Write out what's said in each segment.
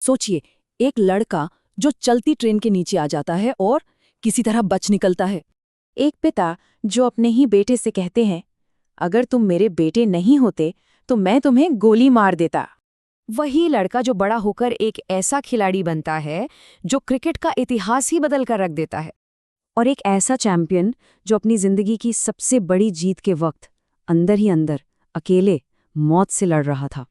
सोचिए, एक लड़का जो चलती ट्रेन के नीचे आ जाता है और किसी तरह बच निकलता है। एक पिता जो अपने ही बेटे से कहते हैं, अगर तुम मेरे बेटे नहीं होते तो मैं तुम्हें गोली मार देता। वही लड़का जो बड़ा होकर एक ऐसा खिलाड़ी बनता है जो क्रिकेट का इतिहास ही बदल कर रख देता है। और एक ऐसा चैंपियन जो अपनी जिंदगी की सबसे बड़ी जीत के वक्त अंदर ही अंदर अकेले मौत से लड़ रहा था।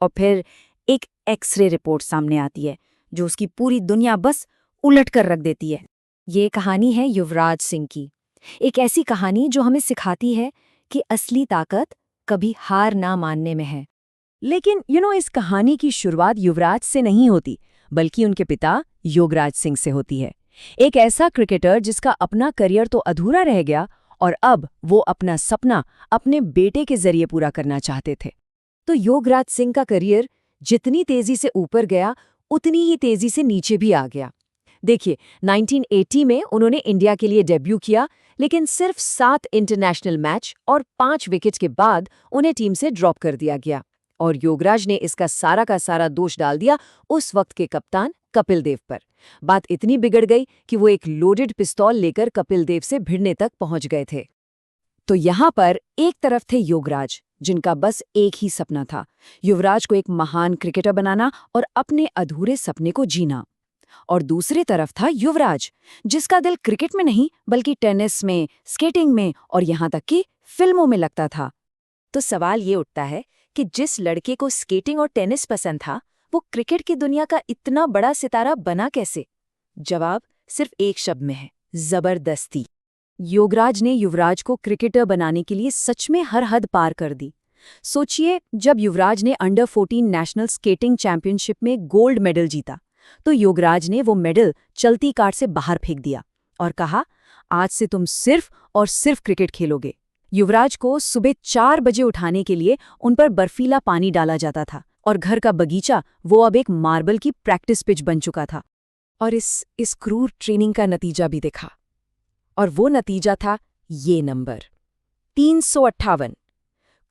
और फिर एक एक्सरे रिपोर्ट सामने आती है जो उसकी पूरी दुनिया बस उलट कर रख देती है। ये कहानी है युवराज सिंह की, एक ऐसी कहानी जो हमें सिखाती है कि असली ताकत कभी हार ना मानने में है। लेकिन इस कहानी की शुरुआत युवराज से नहीं होती, बल्कि उनके पिता योगराज सिंह से होती है। एक ऐसा क्रिकेटर जिसका अपना करियर तो अधूरा रह गया और अब वो अपना सपना अपने बेटे के जरिए पूरा करना चाहते थे। तो योगराज सिंह का करियर जितनी तेजी से ऊपर गया उतनी ही तेजी से नीचे भी आ गया। देखिए, 1980 में उन्होंने इंडिया के लिए डेब्यू किया, लेकिन सिर्फ 7 इंटरनेशनल मैच और 5 विकेट के बाद उन्हें टीम से ड्रॉप कर दिया गया। और योगराज ने इसका सारा का सारा दोष डाल दिया उस वक्त के कप्तान कपिल देव पर। बात इतनी बिगड़ गई कि वो एक लोडेड पिस्तौल लेकर कपिल देव से भिड़ने तक पहुंच गए थे। तो यहाँ पर एक तरफ थे योगराज, जिनका बस एक ही सपना था, युवराज को एक महान क्रिकेटर बनाना और अपने अधूरे सपने को जीना। और दूसरी तरफ था युवराज, जिसका दिल क्रिकेट में नहीं बल्कि टेनिस में, स्केटिंग में और यहाँ तक कि फिल्मों में लगता था। तो सवाल ये उठता है कि जिस लड़के को स्केटिंग और टेनिस पसंद था, वो क्रिकेट की दुनिया का इतना बड़ा सितारा बना कैसे? जवाब सिर्फ एक शब्द में है, जबरदस्ती। योगराज ने युवराज को क्रिकेटर बनाने के लिए सच में हर हद पार कर दी। सोचिए, जब युवराज ने अंडर 14 नेशनल स्केटिंग चैंपियनशिप में गोल्ड मेडल जीता, तो योगराज ने वो मेडल चलती कार से बाहर फेंक दिया और कहा, आज से तुम सिर्फ और सिर्फ क्रिकेट खेलोगे। युवराज को सुबह 4 बजे उठाने के लिए उन पर बर्फीला पानी डाला जाता था और घर का बगीचा वो अब एक मार्बल की प्रैक्टिस पिच बन चुका था। और इस क्रूर ट्रेनिंग का नतीजा भी देखा, और वो नतीजा था ये नंबर 358।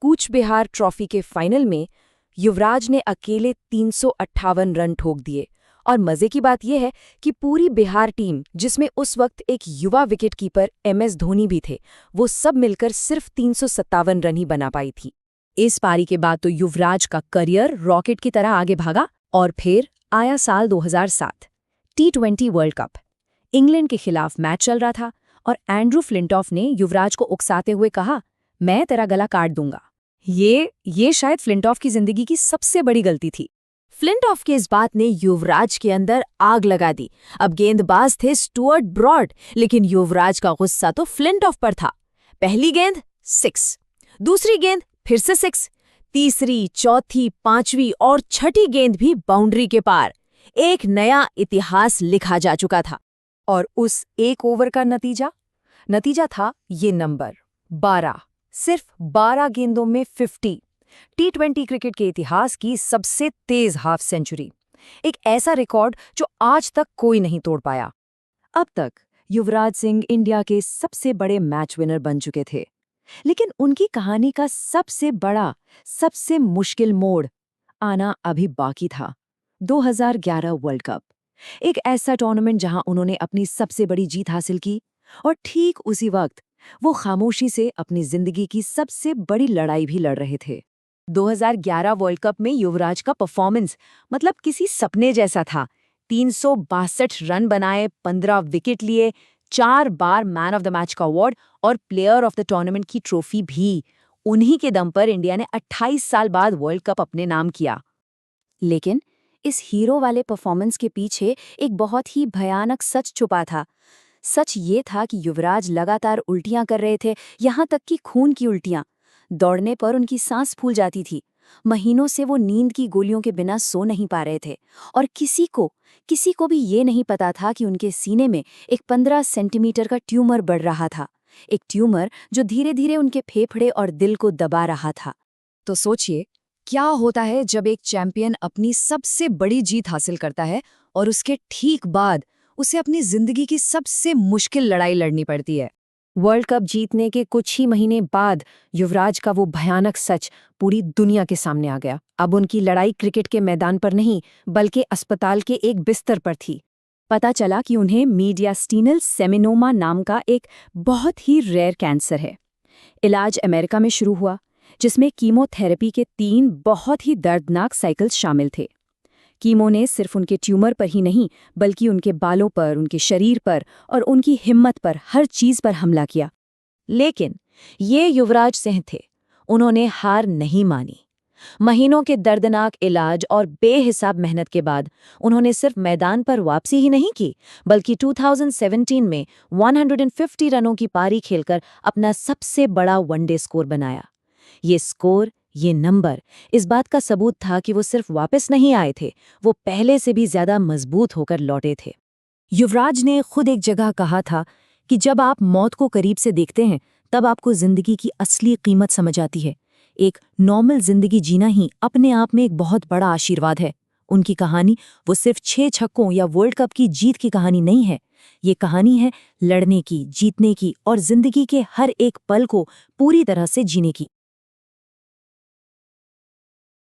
कूच बिहार ट्रॉफी के फाइनल में युवराज ने अकेले 358 रन ठोक दिए। और मजे की बात यह है कि पूरी बिहार टीम, जिसमें उस वक्त एक युवा विकेटकीपर MS धोनी भी थे, वो सब मिलकर सिर्फ 357 रन ही बना पाई थी। इस पारी के बाद तो युवराज का करियर रॉकेट की तरह आगे भागा। और फिर आया साल 2007, T20 वर्ल्ड कप। इंग्लैंड के खिलाफ मैच चल रहा था और एंड्रू फ्लिंटॉफ ने युवराज को उकसाते हुए कहा, मैं तेरा गला काट दूंगा। ये शायद फ्लिंटॉफ की जिंदगी की सबसे बड़ी गलती थी। फ्लिंटॉफ की इस बात ने युवराज के अंदर आग लगा दी। अब गेंदबाज थे स्टुअर्ट ब्रॉड, लेकिन युवराज का गुस्सा तो फ्लिंटॉफ पर था। पहली गेंद 6, दूसरी गेंद फिर से 6, तीसरी, चौथी, 5वीं और 6ठी गेंद भी बाउंड्री के पार। एक नया इतिहास लिखा जा चुका था। और उस एक ओवर का नतीजा था ये नंबर 12। सिर्फ 12 गेंदों में 50। T20 क्रिकेट के इतिहास की सबसे तेज हाफ सेंचुरी। एक ऐसा रिकॉर्ड जो आज तक कोई नहीं तोड़ पाया। अब तक युवराज सिंह इंडिया के सबसे बड़े मैच विनर बन चुके थे, लेकिन उनकी कहानी का सबसे बड़ा, सबसे मुश्किल मोड़ आना अभी बाकी था। 2011 वर्ल्ड कप, एक ऐसा टूर्नामेंट जहां उन्होंने अपनी सबसे बड़ी जीत हासिल की, और ठीक उसी वक्त वो खामोशी से अपनी जिंदगी की सबसे बड़ी लड़ाई भी लड़ रहे थे। 2011 वर्ल्ड कप में युवराज का परफॉर्मेंस मतलब किसी सपने जैसा था। 362 रन बनाए, 15 विकेट लिए, 4 बार मैन ऑफ द मैच का अवार्ड और प्लेयर ऑफ द टूर्नामेंट की ट्रॉफी भी। उन्हीं के दम पर इंडिया ने 28 साल बाद वर्ल्ड कप अपने नाम किया। लेकिन इस हीरो वाले परफॉर्मेंस के पीछे एक बहुत ही भयानक सच छुपा था। सच ये था कि युवराज लगातार उल्टियां कर रहे थे, यहाँ तक कि खून की उल्टियां। दौड़ने पर उनकी सांस फूल जाती थी। महीनों से वो नींद की गोलियों के बिना सो नहीं पा रहे थे। और किसी को भी ये नहीं पता था कि उनके सीने में एक 15 सेंटीमीटर का ट्यूमर बढ़ रहा था। एक ट्यूमर जो धीरे धीरे उनके फेफड़े और दिल को दबा रहा था। तो सोचिए, क्या होता है जब एक चैंपियन अपनी सबसे बड़ी जीत हासिल करता है और उसके ठीक बाद उसे अपनी जिंदगी की सबसे मुश्किल लड़ाई लड़नी पड़ती है। वर्ल्ड कप जीतने के कुछ ही महीने बाद युवराज का वो भयानक सच पूरी दुनिया के सामने आ गया। अब उनकी लड़ाई क्रिकेट के मैदान पर नहीं, बल्कि अस्पताल के एक बिस्तर पर थी। पता चला कि उन्हें मीडियास्टीनल सेमिनोमा नाम का एक बहुत ही रेयर कैंसर है। इलाज अमेरिका में शुरू हुआ, जिसमें कीमोथेरेपी के 3 बहुत ही दर्दनाक साइकिल्स शामिल थे। कीमो ने सिर्फ उनके ट्यूमर पर ही नहीं, बल्कि उनके बालों पर, उनके शरीर पर और उनकी हिम्मत पर, हर चीज पर हमला किया। लेकिन ये युवराज सिंह थे। उन्होंने हार नहीं मानी। महीनों के दर्दनाक इलाज और बेहिसाब मेहनत के बाद उन्होंने सिर्फ मैदान पर वापसी ही नहीं की, बल्कि 2017 में 150 रनों की पारी खेलकर अपना सबसे बड़ा वनडे स्कोर बनाया। ये स्कोर, ये नंबर इस बात का सबूत था कि वो सिर्फ वापस नहीं आए थे, वो पहले से भी ज्यादा मजबूत होकर लौटे थे। युवराज ने खुद एक जगह कहा था कि जब आप मौत को करीब से देखते हैं, तब आपको जिंदगी की असली कीमत समझ आती है। एक नॉर्मल जिंदगी जीना ही अपने आप में एक बहुत बड़ा आशीर्वाद है। उनकी कहानी वो सिर्फ 6 छक्कों या वर्ल्ड कप की जीत की कहानी नहीं है। ये कहानी है लड़ने की, जीतने की और जिंदगी के हर एक पल को पूरी तरह से जीने की।